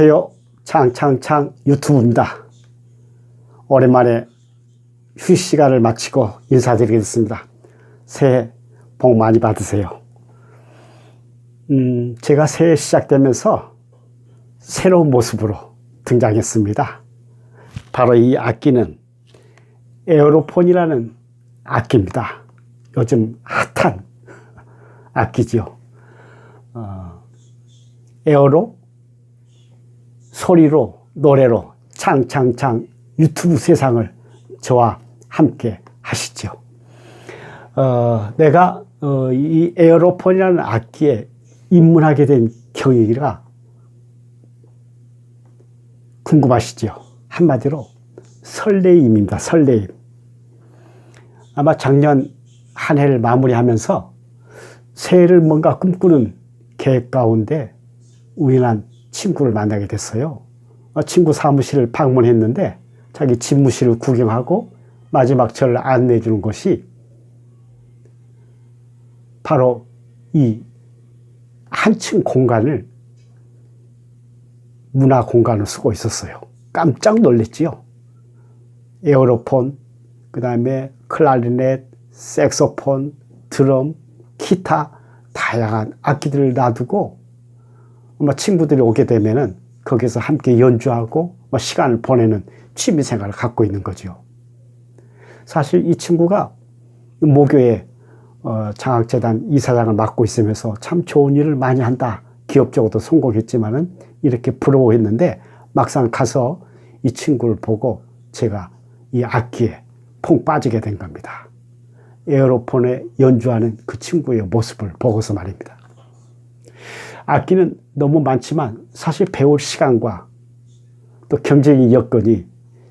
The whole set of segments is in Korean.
안녕하세요. 창창창 유튜브입니다. 오랜만에 휴식 시간을 마치고 인사드리겠습니다. 새해 복 많이 받으세요. 제가 새해 시작되면서 새로운 모습으로 등장했습니다. 바로 이 악기는 에어로폰이라는 악기입니다. 요즘 핫한 악기죠. 에어로 소리로 노래로 창창창 유튜브 세상을 저와 함께 하시죠. 내가 이 에어로폰이라는 악기에 입문하게 된 경위가 궁금하시죠? 한마디로 설레임입니다. 설레임. 아마 작년 한 해를 마무리하면서 새해를 뭔가 꿈꾸는 계획 가운데 우연한 친구를 만나게 됐어요. 친구 사무실을 방문했는데 자기 집무실을 구경하고 마지막 저를 안내해 주는 것이 바로 이 한층 공간을 문화 공간을 쓰고 있었어요. 깜짝 놀랐지요. 에어로폰, 그 다음에 클라리넷, 색소폰, 드럼, 기타 다양한 악기들을 놔두고 친구들이 오게 되면은 거기서 함께 연주하고 시간을 보내는 취미 생활을 갖고 있는 거죠. 사실 이 친구가 모교에 장학재단 이사장을 맡고 있으면서 참 좋은 일을 많이 한다. 기업적으로도 성공했지만은 이렇게 부러워했는데 막상 가서 이 친구를 보고 제가 이 악기에 퐁 빠지게 된 겁니다. 에어로폰에 연주하는 그 친구의 모습을 보고서 말입니다. 악기는 너무 많지만 사실 배울 시간과 또 경쟁의 여건이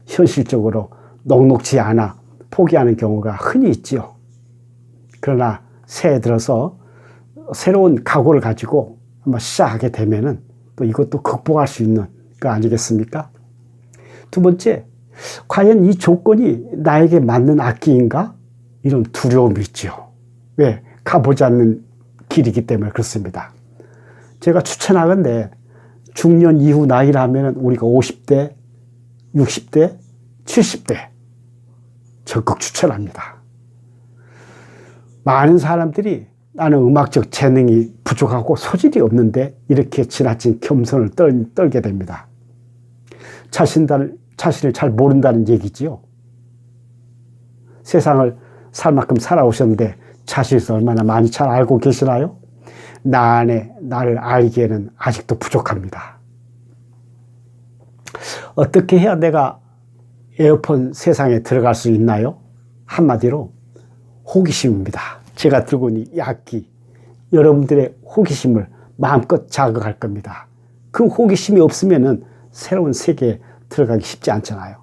현실적으로 녹록지 않아 포기하는 경우가 흔히 있지요. 그러나 새해 들어서 새로운 각오를 가지고 한번 시작하게 되면은 또 이것도 극복할 수 있는 거 아니겠습니까? 두 번째, 과연 이 조건이 나에게 맞는 악기인가? 이런 두려움이 있죠. 왜? 가보지 않는 길이기 때문에 그렇습니다. 제가 추천하건데 중년 이후 나이라면 우리가 50대, 60대, 70대 적극 추천합니다. 많은 사람들이 나는 음악적 재능이 부족하고 소질이 없는데 이렇게 지나친 겸손을 떨게 됩니다. 자신을 잘 모른다는 얘기지요. 세상을 살 만큼 살아오셨는데 자신을 얼마나 많이 잘 알고 계시나요? 나를 알기에는 아직도 부족합니다. 어떻게 해야 내가 에어폰 세상에 들어갈 수 있나요? 한마디로 호기심입니다. 제가 들고 있는 이 악기, 여러분들의 호기심을 마음껏 자극할 겁니다. 그 호기심이 없으면은 새로운 세계에 들어가기 쉽지 않잖아요.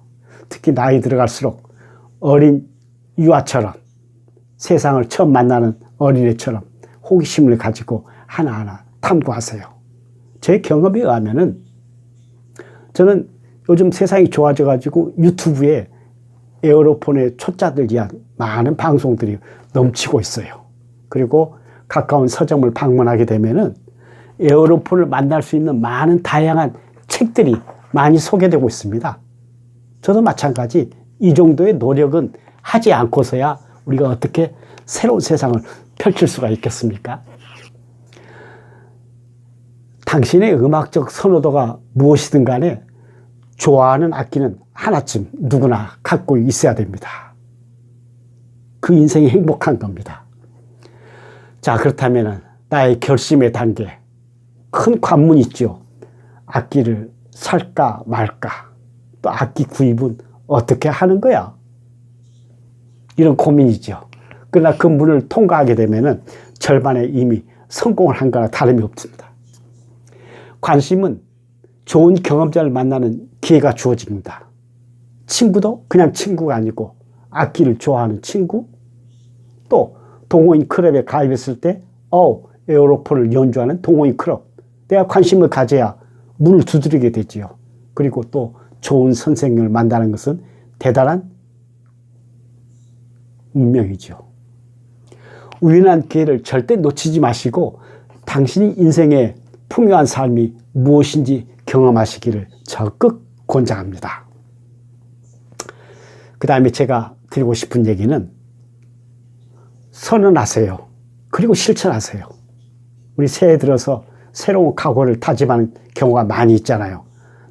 특히 나이 들어갈수록 어린 유아처럼 세상을 처음 만나는 어린애처럼 호기심을 가지고 하나하나 탐구하세요. 제 경험에 의하면은 저는 요즘 세상이 좋아져가지고 유튜브에 에어로폰의 초짜들 위한 많은 방송들이 넘치고 있어요. 그리고 가까운 서점을 방문하게 되면은 에어로폰을 만날 수 있는 많은 다양한 책들이 많이 소개되고 있습니다. 저도 마찬가지 이 정도의 노력은 하지 않고서야 우리가 어떻게 새로운 세상을 펼칠 수가 있겠습니까? 당신의 음악적 선호도가 무엇이든 간에 좋아하는 악기는 하나쯤 누구나 갖고 있어야 됩니다. 그 인생이 행복한 겁니다. 자, 그렇다면 나의 결심의 단계, 큰 관문이 있죠. 악기를 살까 말까, 또 악기 구입은 어떻게 하는 거야? 이런 고민이죠. 그러나 그 문을 통과하게 되면은 절반에 이미 성공을 한 거나 다름이 없습니다. 관심은 좋은 경험자를 만나는 기회가 주어집니다. 친구도 그냥 친구가 아니고 악기를 좋아하는 친구, 또 동호인 클럽에 가입했을 때 에어로폰을 연주하는 동호인 클럽, 내가 관심을 가져야 문을 두드리게 되지요. 그리고 또 좋은 선생님을 만나는 것은 대단한 운명이죠. 우연한 기회를 절대 놓치지 마시고 당신이 인생의 풍요한 삶이 무엇인지 경험하시기를 적극 권장합니다. 그 다음에 제가 드리고 싶은 얘기는 선언하세요. 그리고 실천하세요. 우리 새해 들어서 새로운 각오를 다짐하는 경우가 많이 있잖아요.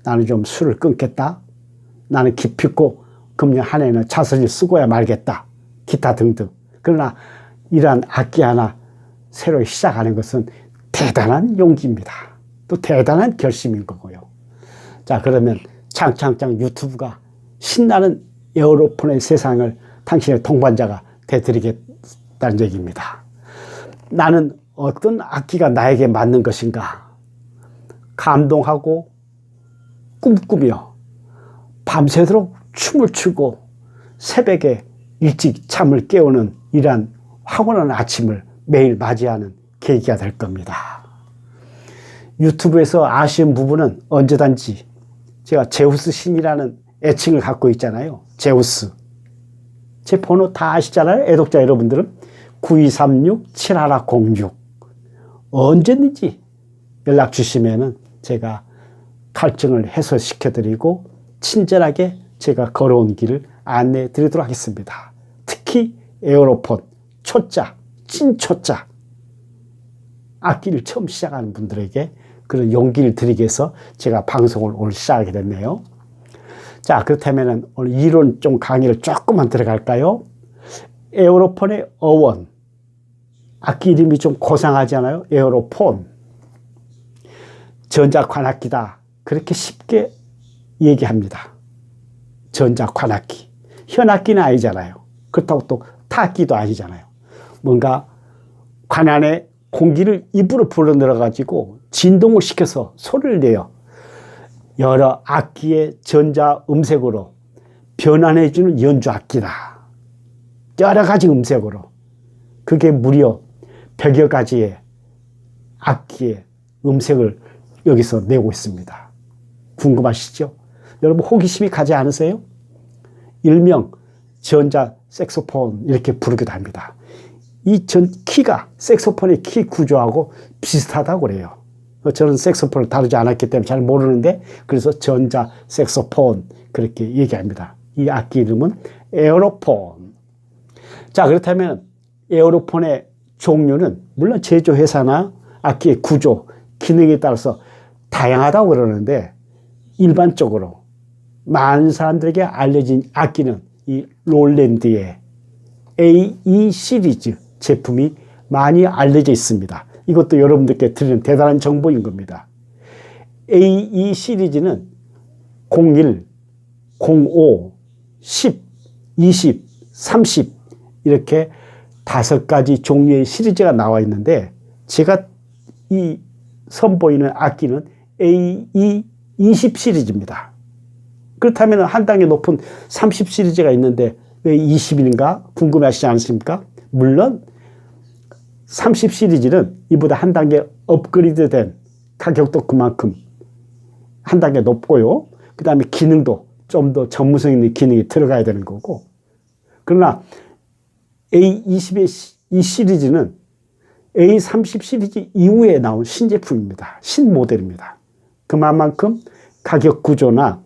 나는 좀 술을 끊겠다. 나는 기필코 금년 한 해는 자선을 쓰고야 말겠다. 기타 등등. 그러나 이러한 악기 하나 새로 시작하는 것은 대단한 용기입니다. 또 대단한 결심인 거고요. 자, 그러면 창창창 유튜브가 신나는 에어로폰의 세상을 당신의 동반자가 되드리겠다는 얘기입니다. 나는 어떤 악기가 나에게 맞는 것인가? 감동하고 꿈꾸며 밤새도록 춤을 추고 새벽에 일찍 잠을 깨우는 이러한 황홀한 아침을 매일 맞이하는 계기가 될 겁니다. 유튜브에서 아쉬운 부분은 언제든지 제가 제우스 신이라는 애칭을 갖고 있잖아요. 제우스. 제 번호 다 아시잖아요. 애독자 여러분들은 9236-7106 언제든지 연락 주시면은 제가 갈증을 해소시켜드리고 친절하게 제가 걸어온 길을 안내해 드리도록 하겠습니다. 특히 에어로폰, 초짜, 찐 초짜 악기를 처음 시작하는 분들에게 그런 용기를 드리기 위해서 제가 방송을 오늘 시작하게 됐네요. 자, 그렇다면 오늘 이론 좀 강의를 조금만 들어갈까요? 에어로폰의 어원. 악기 이름이 좀 고상하지 않아요? 에어로폰. 전자관악기다. 그렇게 쉽게 얘기합니다. 전자관악기. 현악기는 아니잖아요. 그렇다고 또 타악기도 아니잖아요. 뭔가 관 안에 공기를 입으로 불어넣어가지고 진동을 시켜서 소리를 내요. 여러 악기의 전자 음색으로 변환해주는 연주악기다. 여러 가지 음색으로. 그게 무려 100여 가지의 악기의 음색을 여기서 내고 있습니다. 궁금하시죠? 여러분 호기심이 가지 않으세요? 일명 전자 색소폰 이렇게 부르기도 합니다. 이 키가 색소폰의 키 구조하고 비슷하다고 그래요. 저는 색소폰을 다루지 않았기 때문에 잘 모르는데 그래서 전자 색소폰 그렇게 얘기합니다. 이 악기 이름은 에어로폰. 자, 그렇다면 에어로폰의 종류는 물론 제조회사나 악기의 구조, 기능에 따라서 다양하다고 그러는데 일반적으로 많은 사람들에게 알려진 악기는 이 롤랜드의 AE 시리즈 제품이 많이 알려져 있습니다. 이것도 여러분들께 드리는 대단한 정보인 겁니다. AE 시리즈는 01, 05, 10, 20, 30 이렇게 5가지 종류의 시리즈가 나와 있는데 제가 이 선보이는 악기는 AE 20 시리즈입니다. 그렇다면 한 단계 높은 30 시리즈가 있는데 왜 20인가 궁금해하시지 않습니까? 물론 30 시리즈는 이보다 한 단계 업그레이드된 가격도 그만큼 한 단계 높고요. 그 다음에 기능도 좀 더 전문성 있는 기능이 들어가야 되는 거고. 그러나 A20의 이 시리즈는 A30 시리즈 이후에 나온 신제품입니다. 신모델입니다. 그만큼 가격 구조나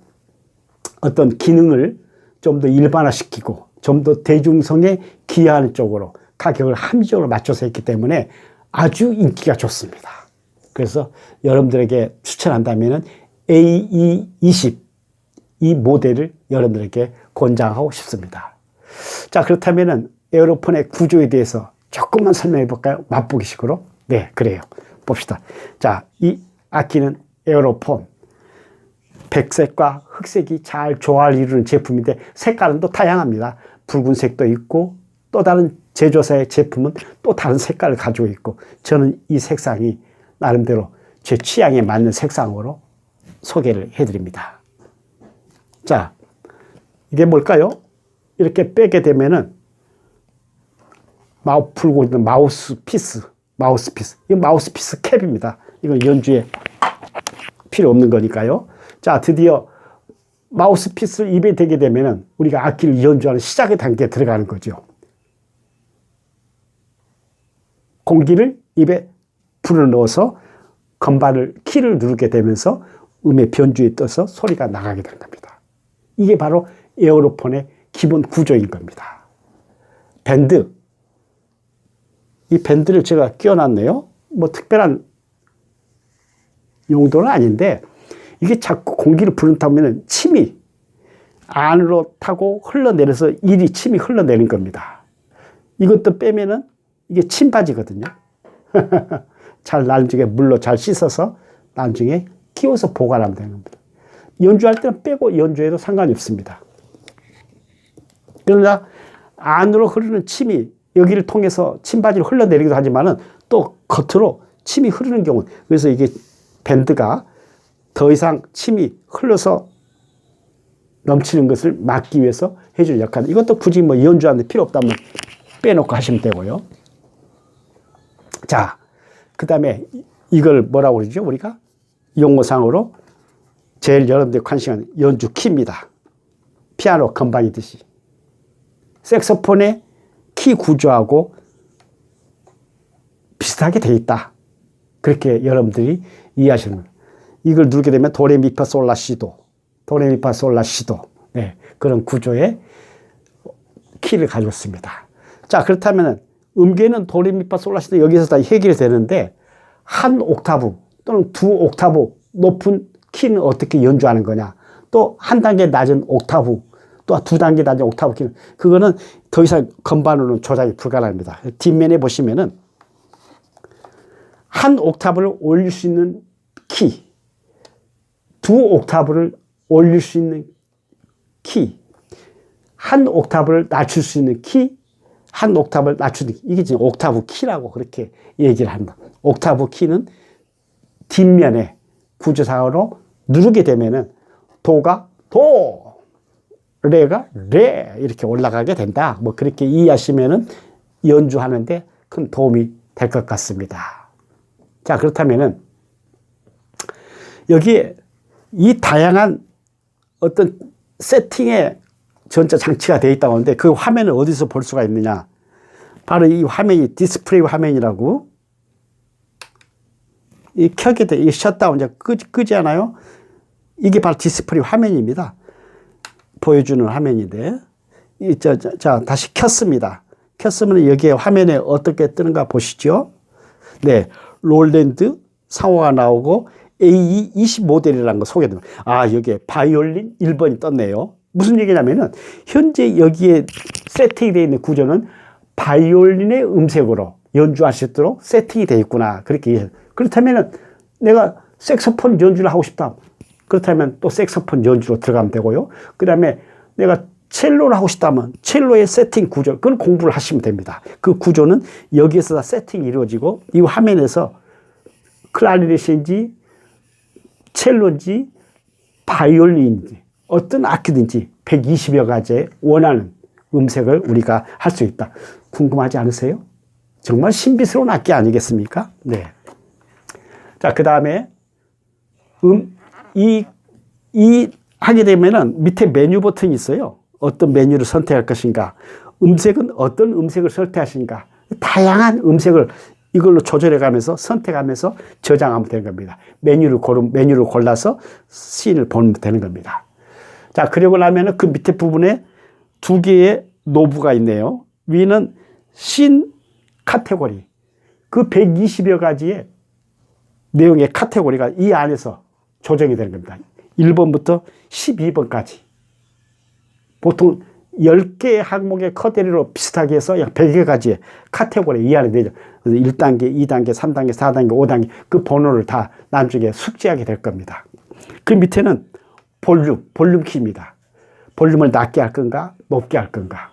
어떤 기능을 좀 더 일반화시키고 좀 더 대중성에 기여하는 쪽으로 가격을 합리적으로 맞춰서 했기 때문에 아주 인기가 좋습니다. 그래서 여러분들에게 추천한다면 AE20 이 모델을 여러분들에게 권장하고 싶습니다. 자, 그렇다면 에어로폰의 구조에 대해서 조금만 설명해 볼까요? 맛보기식으로. 네, 그래요. 봅시다. 자, 이 악기는 에어로폰. 백색과 흑색이 잘 조화를 이루는 제품인데 색깔은 또 다양합니다. 붉은색도 있고 또 다른 제조사의 제품은 또 다른 색깔을 가지고 있고 저는 이 색상이 나름대로 제 취향에 맞는 색상으로 소개를 해드립니다. 자, 이게 뭘까요? 이렇게 빼게 되면은 풀고 있는 마우스피스. 이 마우스피스 캡입니다. 이건 연주에 필요 없는 거니까요. 자, 드디어 마우스피스를 입에 대게 되면은 우리가 악기를 연주하는 시작의 단계에 들어가는 거죠. 공기를 입에 불어넣어서 건반을 키를 누르게 되면서 음의 변주에 떠서 소리가 나가게 되는 겁니다. 이게 바로 에어로폰의 기본 구조인 겁니다. 밴드. 이 밴드를 제가 끼워놨네요. 뭐 특별한 용도는 아닌데 이게 자꾸 공기를 불은타면 침이 안으로 타고 흘러내려서 침이 흘러내는 겁니다. 이것도 빼면은 이게 침바지거든요. 잘 나중에 물로 잘 씻어서 나중에 끼워서 보관하면 되는 겁니다. 연주할 때는 빼고 연주해도 상관이 없습니다. 그러나 안으로 흐르는 침이 여기를 통해서 침바지로 흘러내리기도 하지만은 또 겉으로 침이 흐르는 경우, 그래서 이게 밴드가 더 이상 침이 흘러서 넘치는 것을 막기 위해서 해줄 역할. 이것도 굳이 뭐 연주하는데 필요 없다면 빼놓고 하시면 되고요. 자, 그 다음에 이걸 뭐라고 그러죠? 우리가 용어상으로 제일 여러분들이 관심하는 연주 키입니다. 피아노 건반이듯이. 색소폰의 키 구조하고 비슷하게 되어 있다. 그렇게 여러분들이 이해하시는 거예요. 이걸 누르게 되면 도레미파솔라시도, 도레미파솔라시도, 네, 그런 구조의 키를 가지고 있습니다. 자, 그렇다면 음계는 도레미파솔라시도 여기서 다 해결이 되는데 한 옥타브 또는 두 옥타브 높은 키는 어떻게 연주하는 거냐? 또 한 단계 낮은 옥타브, 또 두 단계 낮은 옥타브 키는 그거는 더 이상 건반으로는 조작이 불가능합니다. 뒷면에 보시면은 한 옥타브를 올릴 수 있는 키, 두 옥타브를 올릴 수 있는 키, 한 옥타브를 낮출 수 있는 키, 한 옥타브를 낮추는 키. 이게 지금 옥타브 키라고 그렇게 얘기를 한다. 옥타브 키는 뒷면에 구조상으로 누르게 되면은 도가 도, 레가 레 이렇게 올라가게 된다. 뭐 그렇게 이해하시면은 연주하는데 큰 도움이 될 것 같습니다. 자, 그렇다면은 여기에 이 다양한 어떤 세팅의 전자 장치가 되어 있다고 하는데 그 화면을 어디서 볼 수가 있느냐? 바로 이 화면이 디스플레이 화면이라고. 이 켜게 돼, 이 셧다운 이제 끄지 않아요? 이게 바로 디스플레이 화면입니다. 보여주는 화면인데, 자, 다시 켰습니다. 켰으면 여기에 화면에 어떻게 뜨는가 보시죠. 네, 롤랜드 상호가 나오고 AE20 모델이라는 거 소개됩니다. 아, 여기에 바이올린 1번이 떴네요. 무슨 얘기냐면은 현재 여기에 세팅이 되어 있는 구조는 바이올린의 음색으로 연주할 수 있도록 세팅이 되어 있구나. 그렇게 이해해요. 그렇다면은 내가 색소폰 연주를 하고 싶다. 그렇다면 또 색소폰 연주로 들어가면 되고요. 그 다음에 내가 첼로를 하고 싶다면 첼로의 세팅 구조, 그건 공부를 하시면 됩니다. 그 구조는 여기에서 다 세팅이 이루어지고 이 화면에서 클라리넷인지 첼로인지 바이올린인지 어떤 악기든지 120여 가지의 원하는 음색을 우리가 할 수 있다. 궁금하지 않으세요? 정말 신비스러운 악기 아니겠습니까? 네. 자, 그 다음에 하게 되면은 밑에 메뉴 버튼이 있어요. 어떤 메뉴를 선택할 것인가, 음색은 어떤 음색을 선택하신가, 다양한 음색을 이걸로 조절해 가면서 선택하면서 저장하면 되는 겁니다. 메뉴를 골라서 씬을 보면 되는 겁니다. 자, 그러고 나면은 그 밑에 부분에 두 개의 노브가 있네요. 위는 씬 카테고리. 그 120여 가지의 내용의 카테고리가 이 안에서 조정이 되는 겁니다. 1번부터 12번까지. 보통 10개의 항목의 카테고리로 비슷하게 해서 약 100여 가지의 카테고리 이 안에 되죠. 1단계, 2단계, 3단계, 4단계, 5단계 그 번호를 다 나중에 숙지하게 될 겁니다. 그 밑에는 볼륨 키입니다. 볼륨을 낮게 할 건가, 높게 할 건가.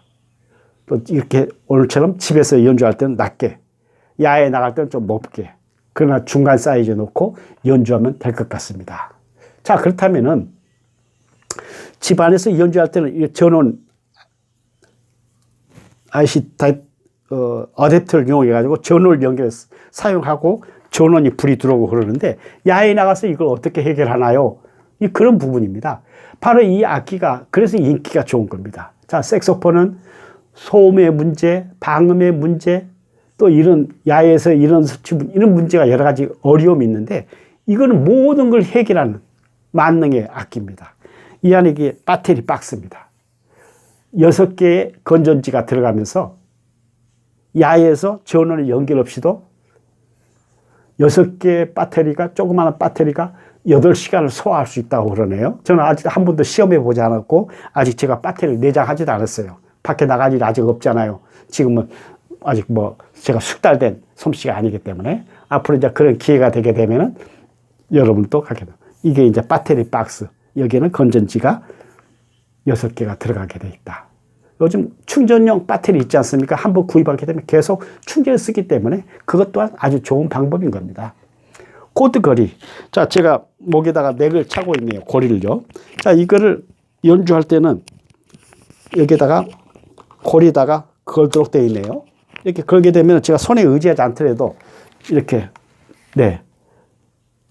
또 이렇게 오늘처럼 집에서 연주할 때는 낮게, 야외에 나갈 때는 좀 높게, 그러나 중간 사이즈 놓고 연주하면 될 것 같습니다. 자, 그렇다면은 집안에서 연주할 때는 전원 IC 어댑터를 이용해가지고 전원을 연결해서 사용하고 전원이 불이 들어오고 그러는데 야외에 나가서 이걸 어떻게 해결하나요? 그런 부분입니다. 바로 이 악기가 그래서 인기가 좋은 겁니다. 자, 색소폰은 소음의 문제, 방음의 문제, 또 이런 야외에서 이런 문제가 여러 가지 어려움이 있는데 이거는 모든 걸 해결하는 만능의 악기입니다. 이 안에 이게 배터리 박스입니다. 6개의 건전지가 들어가면서 야에서 전원을 연결 없이도 6개의 배터리가, 조그마한 배터리가 8시간을 소화할 수 있다고 그러네요. 저는 아직 한 번도 시험해 보지 않았고, 아직 제가 배터리를 내장하지도 않았어요. 밖에 나갈 일이 아직 없잖아요. 지금은 아직 제가 숙달된 솜씨가 아니기 때문에, 앞으로 이제 그런 기회가 되게 되면은 여러분도 가게 돼요. 이게 이제 배터리 박스. 여기에는 건전지가 6개가 들어가게 돼 있다. 요즘 충전용 배터리 있지 않습니까? 한번 구입하게 되면 계속 충전을 쓰기 때문에 그것 또한 아주 좋은 방법인 겁니다. 코드 거리. 자, 제가 목에다가 넥을 차고 있네요. 고리를요. 자, 이거를 연주할 때는 여기다가 고리에다가 걸도록 되어 있네요. 이렇게 걸게 되면 제가 손에 의지하지 않더라도 이렇게, 네.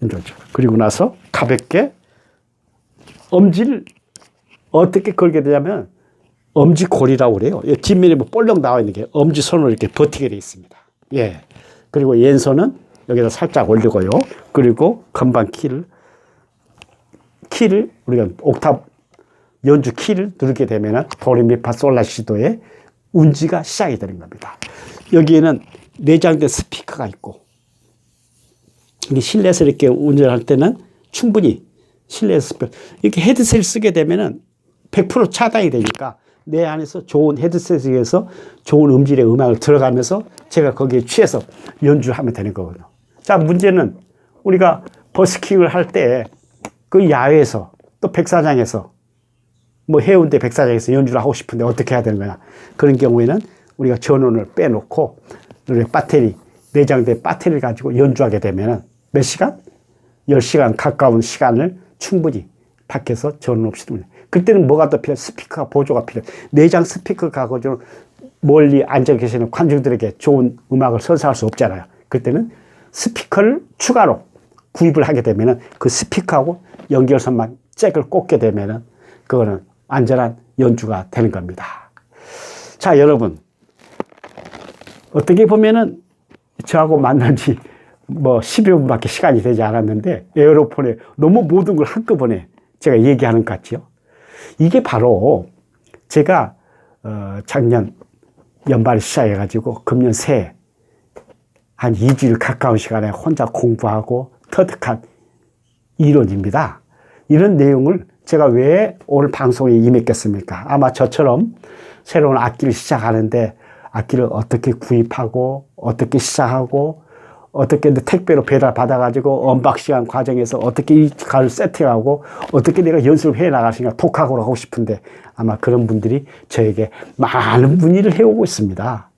연주하죠. 그리고 나서 가볍게 엄지를 어떻게 걸게 되냐면 엄지골이라고 그래요. 뒷면에 볼록 나와 있는 게 엄지손으로 이렇게 버티게 되어 있습니다. 예. 그리고 왼손은 여기다 살짝 올리고요. 그리고 건반 키를 우리가 옥탑 연주 키를 누르게 되면은 도레미파솔라시도의 운지가 시작이 되는 겁니다. 여기에는 내장된 스피커가 있고, 실내에서 이렇게 운전할 때는 충분히 실내에서 이렇게 헤드셋을 쓰게 되면은 100% 차단이 되니까 내 안에서 좋은 헤드셋에서 좋은 음질의 음악을 들어가면서 제가 거기에 취해서 연주하면 되는 거거든요. 자, 문제는 우리가 버스킹을 할 때 그 야외에서 또 백사장에서 해운대 백사장에서 연주를 하고 싶은데 어떻게 해야 되는 거냐. 그런 경우에는 우리가 전원을 빼놓고 배터리, 내장된 배터리를 가지고 연주하게 되면은 몇 시간? 10시간 가까운 시간을 충분히 밖에서 전원 없이 두면 돼요. 그때는 뭐가 더 필요해? 스피커가 보조가 필요해. 내장 스피커가 가지고 멀리 앉아 계시는 관중들에게 좋은 음악을 선사할 수 없잖아요. 그때는 스피커를 추가로 구입을 하게 되면은 그 스피커하고 연결선만 잭을 꽂게 되면은 그거는 안전한 연주가 되는 겁니다. 자, 여러분. 어떻게 보면은 저하고 만난 지 10여 분밖에 시간이 되지 않았는데 에어로폰에 너무 모든 걸 한꺼번에 제가 얘기하는 것 같지요. 이게 바로 제가 작년 연말에 시작해가지고 금년 새해 한 2주일 가까운 시간에 혼자 공부하고 터득한 이론입니다. 이런 내용을 제가 왜 오늘 방송에 임했겠습니까? 아마 저처럼 새로운 악기를 시작하는데 악기를 어떻게 구입하고 어떻게 시작하고 어떻게 택배로 배달 받아가지고 언박싱한 과정에서 어떻게 이 가을 세팅하고 어떻게 내가 연습을 해 나가시냐 독학으로 하고 싶은데 아마 그런 분들이 저에게 많은 문의를 해오고 있습니다.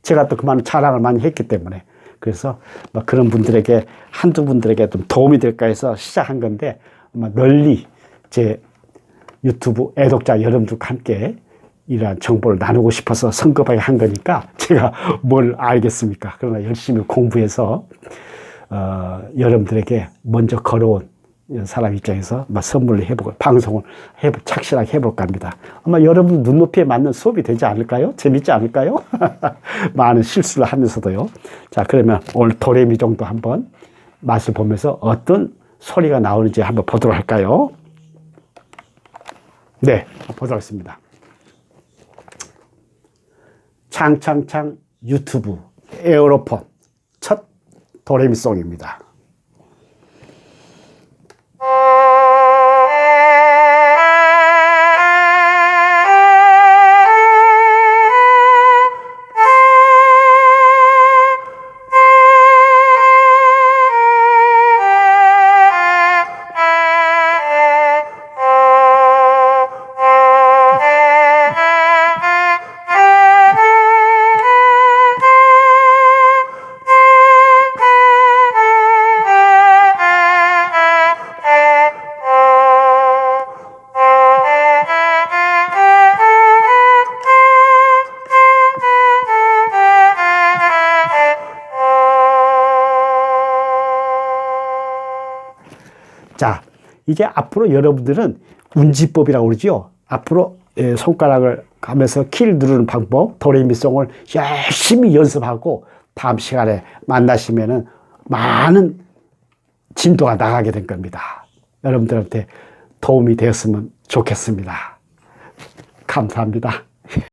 제가 또 그만한 자랑을 많이 했기 때문에 그래서 그런 분들에게 한두 분들에게 좀 도움이 될까 해서 시작한 건데 아마 널리 제 유튜브 애독자 여러분들과 함께 이러한 정보를 나누고 싶어서 성급하게 한 거니까 제가 뭘 알겠습니까? 그러나 열심히 공부해서 여러분들에게 먼저 걸어온 사람 입장에서 선물을 해보고 방송을 착실하게 해볼까 합니다. 아마 여러분 눈높이에 맞는 수업이 되지 않을까요? 재밌지 않을까요? 많은 실수를 하면서도요. 자, 그러면 오늘 도레미 정도 한번 맛을 보면서 어떤 소리가 나오는지 한번 보도록 할까요? 네, 보도록 하겠습니다. 창창창 유튜브 에어로폰 첫 도레미송입니다. 자, 이제 앞으로 여러분들은 운지법이라고 그러죠. 앞으로 손가락을 가면서 키를 누르는 방법, 도레미송을 열심히 연습하고 다음 시간에 만나시면은 많은 진도가 나가게 될 겁니다. 여러분들한테 도움이 되었으면 좋겠습니다. 감사합니다.